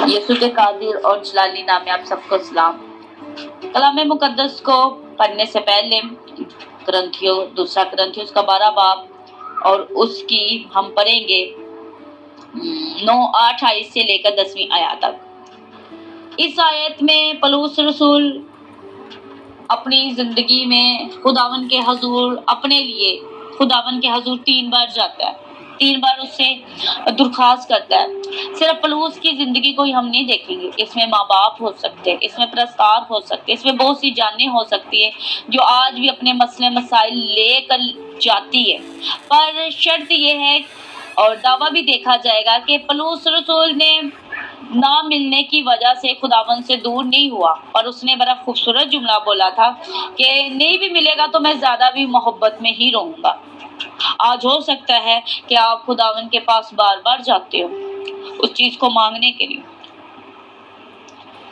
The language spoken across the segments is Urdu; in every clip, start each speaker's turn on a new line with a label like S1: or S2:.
S1: یسوع کے قادر اور جلالی نام میں آپ سب کو سلام۔ کلام مقدس کو پڑھنے سے پہلے دوسرا کرنتھیوں کا 12 باب اور اس کی ہم پڑھیں گے 9-8 آیت سے لے کر 10ویں آیت تک۔ اس آیت میں پولس رسول اپنی زندگی میں خداوند کے حضور اپنے لیے خداوند کے حضور 3 بار جاتا ہے، 3 بار اس سے درخواست کرتا ہے۔ صرف پولس کی زندگی کو ہی ہم نہیں دیکھیں گے، اس میں ماں باپ ہو سکتے ہیں، اس میں پرستار ہو سکتے ہیں، اس میں بہت سی جانیں ہو سکتی ہے جو آج بھی اپنے مسئلے مسائل لے کر جاتی ہے۔ پر شرط یہ ہے اور دعویٰ بھی دیکھا جائے گا کہ پولس رسول نے نہ ملنے کی وجہ سے خداوند سے دور نہیں ہوا، اور اس نے بڑا خوبصورت جملہ بولا تھا کہ نہیں بھی ملے گا تو میں زیادہ بھی محبت میں ہی رہوں گا۔ آج ہو سکتا ہے کہ آپ خداوند کے پاس بار بار جاتے ہو اس چیز کو مانگنے کے لیے۔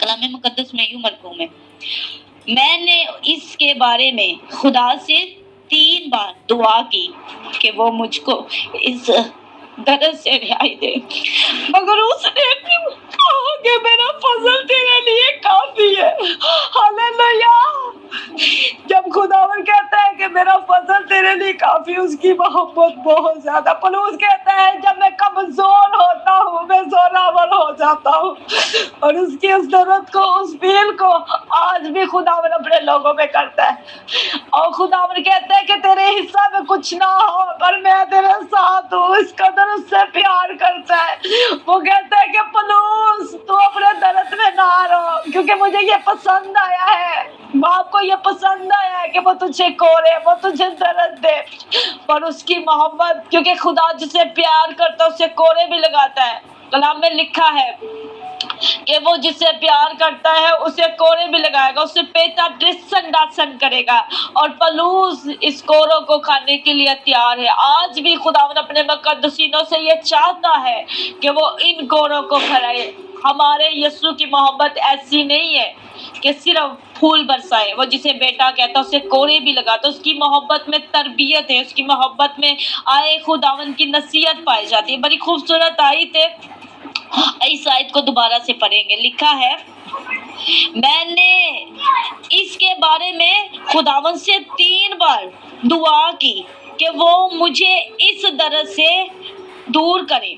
S1: کلام مقدس میں یوں مرقوم ہے، میں نے اس کے بارے میں خدا سے 3 بار دعا کی کہ وہ مجھ کو اس درد سے رہائی دے، مگر اس نے کہا کہ میرا فضل تیرے لیے کافی ہے۔ ہاللویا! جب خداوند کہتا ہے کہ میرا فضل تیرے لیے کافی، اس کی محبت بہت زیادہ۔ پولس کہتا ہے جب میں کمزور ہوتا ہوں میں زوراور ہو جاتا ہوں، اور اس کی اس ضرورت کو، اس فیل کو آج بھی خداوند اپنے لوگوں میں کرتا ہے۔ اور خداوند کہتا ہے کہ تیرے حصہ میں کچھ نہ ہو پر میں تیرے ساتھ ہوں، اس قدر اس سے پیار کرتا ہے۔ وہ کہتا ہے کہ پولس تو اپنے درد میں نہ رہو، کیونکہ مجھے یہ پسند آیا ہے، باپ کو یہ پسند آیا ہے کہ وہ تجھے کورے، وہ تجھے درد دے، پر اس کی محبت، کیونکہ خدا جسے پیار کرتا ہے اسے کورے بھی لگاتا ہے۔ کلام میں لکھا ہے کہ وہ جسے پیار کرتا ہے اسے کورے بھی لگائے گا، اسے پیٹا ڈسن ڈاسن کرے گا، اور پولس اس کوروں کو کھانے کے لیے تیار ہے۔ آج بھی خداوند اپنے مقدسینوں سے یہ چاہتا ہے کہ وہ ان کوروں کو کھلائے۔ ہمارے یسوع کی محبت ایسی نہیں ہے کہ صرف پھول برسائے، وہ جسے بیٹا کہتا ہے اسے کورے بھی لگاتا ہے۔ اس کی محبت میں تربیت ہے، اس کی محبت میں آئے خداوند کی نصیحت پائی جاتی ہے۔ بڑی خوبصورت آیت ہے، اس آیت کو دوبارہ سے پڑھیں گے۔ لکھا ہے، میں نے اس کے بارے میں خداوند سے 3 بار دعا کی کہ وہ مجھے اس درد سے دور کرے،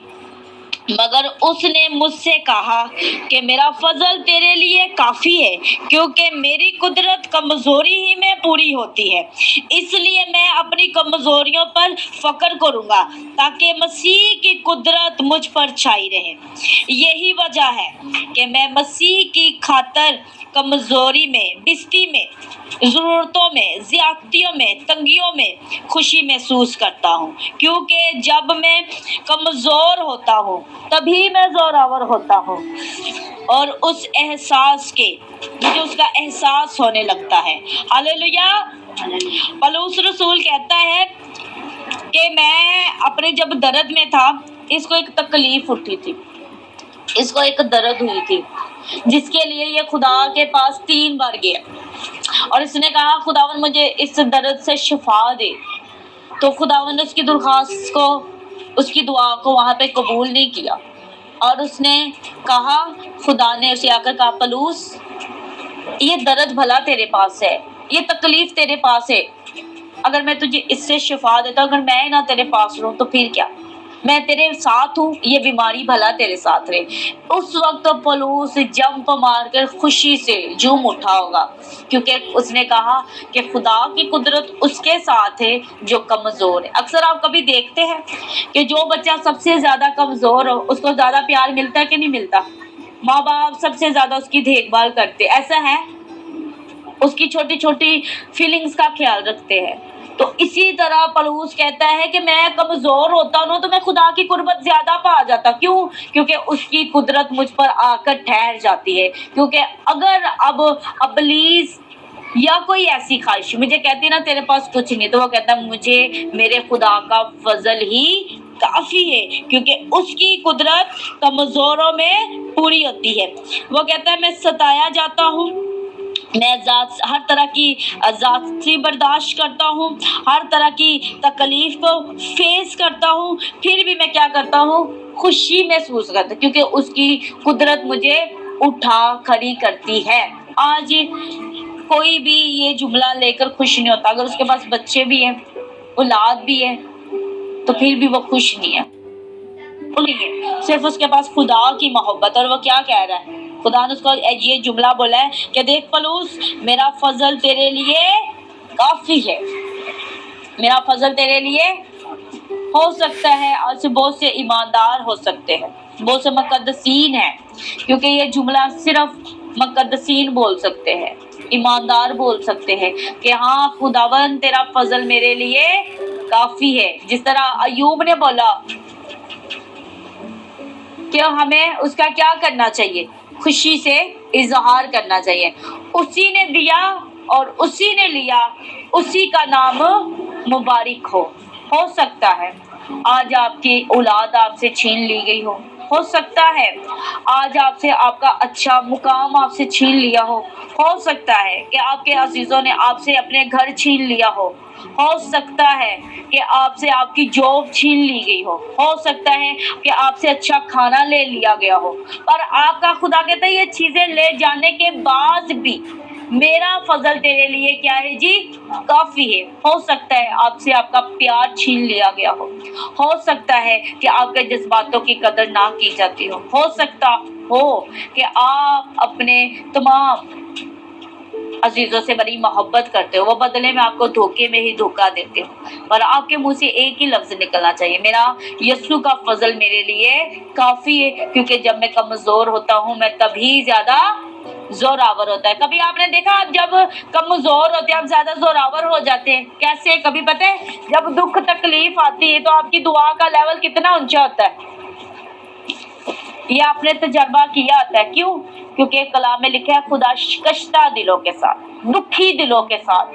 S1: مگر اس نے مجھ سے کہا کہ میرا فضل تیرے لیے کافی ہے، کیونکہ میری قدرت کمزوری ہی میں پوری ہوتی ہے۔ اس لیے میں اپنی کمزوریوں پر فخر کروں گا تاکہ مسیح کی قدرت مجھ پر چھائی رہے۔ یہی وجہ ہے کہ میں مسیح کی خاطر کمزوری میں، بستی میں، ضرورتوں میں، زیادتیوں میں، تنگیوں میں خوشی محسوس کرتا ہوں، کیونکہ جب میں کمزور ہوتا ہوں تبھی میں زوراور ہوتا ہوں، اور اس احساس کے مجھے اس کا احساس ہونے لگتا ہے۔ ہاللویا! پولس رسول کہتا ہے کہ میں اپنے جب درد میں تھا، اس کو ایک تکلیف اٹھی تھی، اس کو ایک درد ہوئی تھی، جس کے لیے یہ خدا کے پاس 3 بار گیا، اور اس نے کہا خداوند مجھے اس درد سے شفا دے۔ تو خداوند نے اس کی درخواست کو، اس کی دعا کو وہاں پہ قبول نہیں کیا، اور اس نے کہا، خدا نے اسے آ کر کہا پولس یہ درد بھلا تیرے پاس ہے، یہ تکلیف تیرے پاس ہے، اگر میں تجھے اس سے شفا دیتا ہوں، اگر میں نہ تیرے پاس رہوں تو پھر کیا، میں تیرے ساتھ ہوں، یہ بیماری بھلا تیرے ساتھ رہے۔ اس وقت پولس جمپ مار کر خوشی سے جھوم اٹھا ہوگا، کیونکہ اس نے کہا کہ خدا کی قدرت اس کے ساتھ ہے جو کمزور ہے۔ اکثر آپ کبھی دیکھتے ہیں کہ جو بچہ سب سے زیادہ کمزور ہو اس کو زیادہ پیار ملتا ہے کہ نہیں ملتا؟ ماں باپ سب سے زیادہ اس کی دیکھ بھال کرتے، ایسا ہے، اس کی چھوٹی چھوٹی فیلنگز کا خیال رکھتے ہیں۔ تو اسی طرح پولس کہتا ہے کہ میں کمزور ہوتا ہوں تو میں خدا کی قربت زیادہ پا جاتا، کیوں؟ کیونکہ اس کی قدرت مجھ پر آ کر ٹھہر جاتی ہے۔ کیونکہ اگر اب ابلیس یا کوئی ایسی خواہش مجھے کہتی نا تیرے پاس کچھ نہیں، تو وہ کہتا مجھے میرے خدا کا فضل ہی کافی ہے، کیونکہ اس کی قدرت کمزوروں میں پوری ہوتی ہے۔ وہ کہتا ہے میں ستایا جاتا ہوں، میں ہر طرح کی ذاتی برداشت کرتا ہوں، ہر طرح کی تکلیف کو فیس کرتا ہوں، پھر بھی میں کیا کرتا ہوں؟ خوشی محسوس کرتا ہے کیونکہ اس کی قدرت مجھے اٹھا کھڑی کرتی ہے۔ آج کوئی بھی یہ جملہ لے کر خوش نہیں ہوتا، اگر اس کے پاس بچے بھی ہیں، اولاد بھی ہے، تو پھر بھی وہ خوش نہیں ہے، صرف اس کے پاس خدا کی محبت۔ اور وہ کیا کہہ رہا ہے؟ خدا نے اس کو یہ جملہ بولا ہے کہ دیکھ فلوس، میرا فضل تیرے لیے کافی ہے، میرا فضل تیرے لیے ہو سکتا ہے۔ آج بہت سے ایماندار ہو سکتے ہیں، بہت سے مقدسین ہیں، کیونکہ یہ جملہ صرف مقدسین بول سکتے ہیں، ایماندار بول سکتے ہیں کہ ہاں خداوند تیرا فضل میرے لیے کافی ہے۔ جس طرح ایوب نے بولا کہ ہمیں اس کا کیا کرنا چاہیے؟ خوشی سے اظہار کرنا چاہیے۔ اسی نے دیا اور اسی نے لیا، اسی کا نام مبارک ہو سکتا ہے آج آپ کی اولاد آپ سے چھین لی گئی ہو سکتا ہے آج آپ سے آپ کا اچھا مقام آپ سے چھین لیا ہو سکتا ہے کہ آپ کے عزیزوں نے آپ سے اپنے گھر چھین لیا ہو سکتا ہے کہ آپ سے آپ کی جاب چھین لی گئی ہو سکتا ہے کہ آپ سے اچھا کھانا لے لیا گیا ہو، پر آپ کا خدا کہتا ہے یہ چیزیں لے جانے کے بعد بھی میرا فضل تیرے لیے کیا ہے جی؟ کافی ہے۔ ہو سکتا ہے آپ سے آپ کا پیار چھین لیا گیا ہو سکتا ہے کہ آپ کے جذباتوں کی قدر نہ کی جاتی ہو سکتا ہو کہ آپ اپنے تمام عزیزوں سے بڑی محبت کرتے ہو، وہ بدلے میں آپ کو دھوکے میں ہی دھوکا دیتے ہو، پر آپ کے منہ سے ایک ہی لفظ نکلنا چاہیے، میرا یسوع کا فضل میرے لیے کافی ہے، کیونکہ جب میں کمزور ہوتا ہوں میں تبھی زیادہ زوراور ہوتا ہے۔ کبھی آپ نے دیکھا آپ جب کمزور ہوتے ہیں آپ زیادہ زوراور ہو جاتے ہیں، کیسے؟ کبھی پتہ ہے جب دکھ تکلیف آتی ہے تو آپ کی دعا کا لیول کتنا اونچا ہوتا ہے، یہ آپ نے تجربہ کیا ہوتا ہے۔ کیوں؟ کیونکہ کلام میں لکھا ہے خدا شکستہ دلوں کے ساتھ، دکھی دلوں کے ساتھ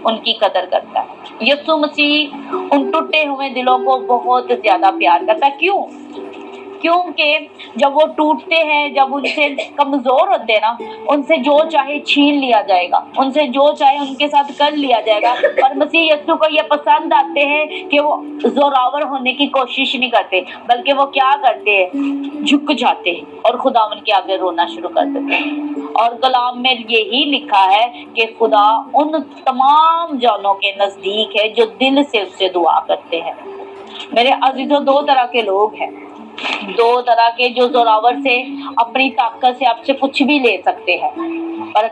S1: ان کی قدر کرتا ہے۔ یسوع مسیح ان ٹوٹے ہوئے دلوں کو بہت زیادہ پیار کرتا ہے۔ کیونکہ جب وہ ٹوٹتے ہیں، جب ان سے کمزور ہوتے ہیں نا، ان سے جو چاہے چھین لیا جائے گا، ان سے جو چاہے ان کے ساتھ کر لیا جائے گا، اور مسیح یسوع کو یہ پسند آتے ہیں کہ وہ زوراور ہونے کی کوشش نہیں کرتے، بلکہ وہ کیا کرتے ہیں؟ جھک جاتے ہیں اور خداوند کے آگے رونا شروع کر دیتے ہیں۔ اور کلام میں یہی لکھا ہے کہ خدا ان تمام جانوں کے نزدیک ہے جو دل سے اس سے دعا کرتے ہیں۔ میرے عزیزوں، دو طرح کے لوگ ہیں، دو طرح کے، جو زوراور سے اپنی طاقت سے آپ سے کچھ بھی لے سکتے ہیں، پر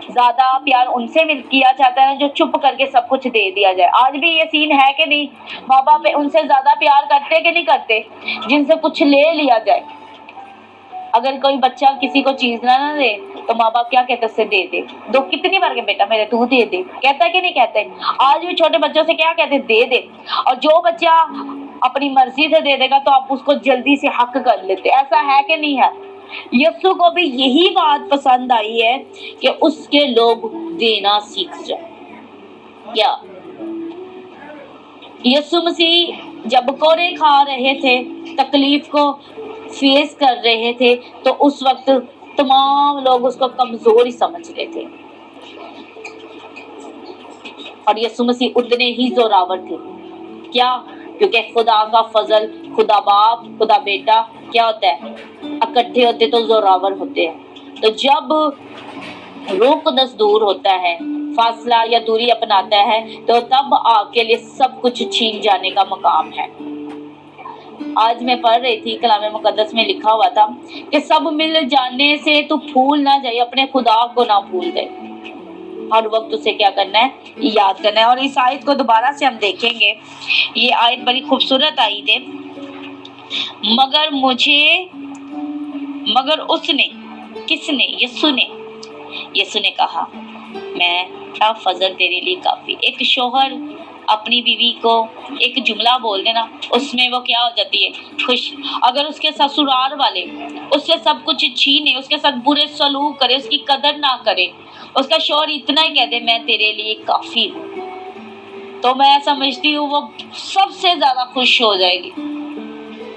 S1: زیادہ پیار ان سے کیا جاتا ہے جو چپ کر کے سب کچھ دے دیا جائے۔ آج بھی یہ سین ہے کہ نہیں؟ ماں باپ ان سے زیادہ پیار کرتے کہ نہیں کرتے جن سے کچھ لے لیا جائے؟ اگر کوئی بچہ کسی کو چیز نہ دے تو ماں باپ کیا کہتے؟ اسے دے دے دو، کتنی بار کہ بیٹا میرے تو دے دے، کہتا ہے کہ نہیں کہتے؟ آج بھی چھوٹے بچوں سے کیا کہتے؟ دے دے۔ اور جو بچہ اپنی مرضی سے دے دے گا تو آپ اس کو جلدی سے حق کر لیتے، ایسا ہے کہ نہیں ہے؟ یسوع کو بھی یہی بات پسند آئی ہے کہ اس کے لوگ دینا سیکھ جائیں۔ کیا یسوع مسیح جب کوڑے کھا رہے تھے، تکلیف کو فیس کر رہے تھے، تو اس وقت تمام لوگ اس کو کمزور ہی سمجھ رہے تھے، اور یسوع مسیح اتنے ہی زوراور تھے۔ کیا؟ کیونکہ خدا کا فضل، خدا باپ، خدا بیٹا کیا ہوتا ہے؟ اکٹھے ہوتے تو زوراور ہوتے ہیں۔ تو جب روح قدس دور ہوتا ہے، فاصلہ یا دوری اپناتا ہے، تو تب آپ کے لیے سب کچھ چھین جانے کا مقام ہے۔ آج میں پڑھ رہی تھی کلام مقدس میں لکھا ہوا تھا کہ سب مل جانے سے تو پھول نہ جائے، اپنے خدا کو نہ بھول دے، ہر وقت اسے کیا کرنا ہے؟ یاد کرنا ہے۔ اور اس آیت کو دوبارہ سے ہم دیکھیں گے، یہ آیت بڑی خوبصورت آیت ہے۔ مگر اس نے، کس نے؟ یسوع نے کہا میرا فضل تیرے لیے کافی۔ ایک شوہر اپنی بیوی کو ایک جملہ بول دینا، اس میں وہ کیا ہو جاتی ہے؟ خوش۔ اگر اس کے سسرال والے اس سے سب کچھ چھینے، اس کے ساتھ برے سلوک کرے، اس کی قدر نہ کرے، اس کا شوہر اتنا ہی کہہ دے میں تیرے لیے کافی ہوں، تو میں سمجھتی ہوں وہ سب سے زیادہ خوش ہو جائے گی،